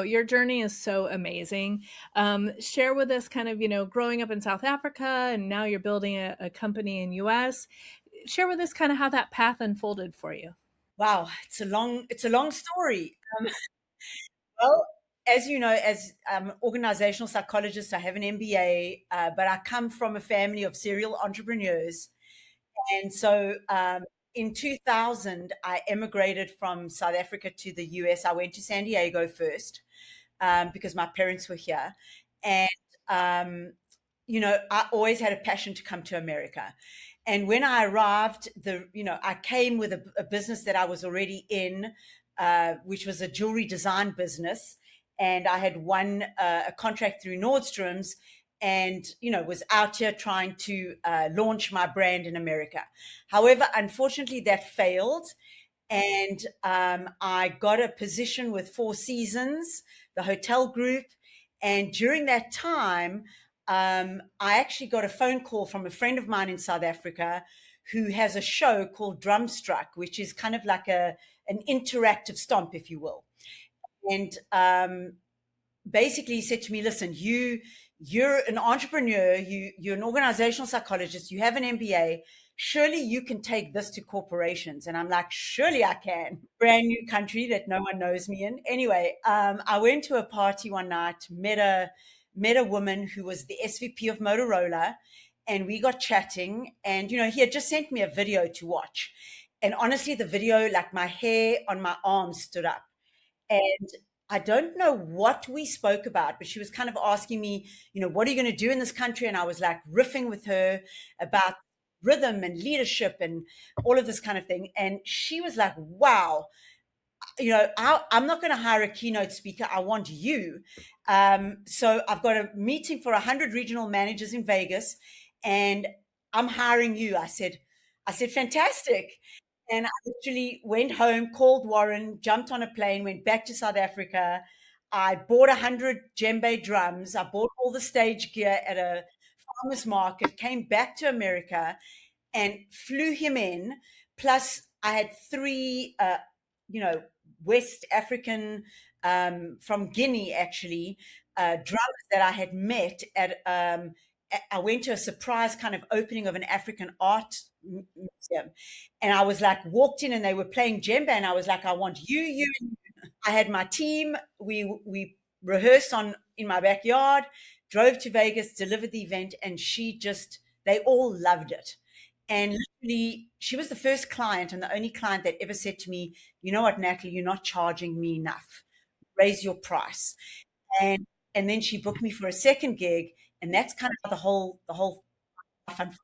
Your journey is so amazing. Share with us kind of, growing up in South Africa and now you're building a company in US. Share with us kind of how that path unfolded for you. Wow, it's a long story. Well, as you know, as organizational psychologist, I have an MBA, but I come from a family of serial entrepreneurs. And so in 2000, I emigrated from South Africa to the US. I went to San Diego first because my parents were here. And, I always had a passion to come to America. And when I arrived, I came with a business that I was already in, which was a jewelry design business. And I had won a contract through Nordstrom's and, was out here trying to launch my brand in America. However, unfortunately, that failed. And I got a position with Four Seasons, the hotel group. And during that time, I actually got a phone call from a friend of mine in South Africa who has a show called Drumstruck, which is kind of like an interactive stomp, if you will. And basically, he said to me, "Listen, you're an entrepreneur, you're an organizational psychologist, you have an MBA. Surely you can take this to corporations." And I'm like, "Surely I can." Brand new country that no one knows me in. Anyway, I went to a party one night, met a woman who was the SVP of Motorola, and we got chatting. And he had just sent me a video to watch, and honestly, the video, like my hair on my arms stood up. And I don't know what we spoke about, but she was kind of asking me, what are you going to do in this country? And I was like riffing with her about rhythm and leadership and all of this kind of thing. And she was like, wow, I'm not going to hire a keynote speaker. I want you. So I've got a meeting for 100 regional managers in Vegas, and I'm hiring you. I said, fantastic. And I literally went home, called Warren, jumped on a plane, went back to South Africa. I bought 100 djembe drums. I bought all the stage gear at a farmer's market, came back to America and flew him in. Plus, I had three, you know, West African, from Guinea, actually, drummers that I had met at. I went to a surprise kind of opening of an African art museum, and I was like, walked in, and they were playing djembe, and I was like, I want you, you. And you. I had my team. We rehearsed on in my backyard, drove to Vegas, delivered the event, and they all loved it. And literally, she was the first client and the only client that ever said to me, "You know what, Natalie, you're not charging me enough. Raise your price." And and then she booked me for a second gig, and that's kind of how the whole stuff unfolded.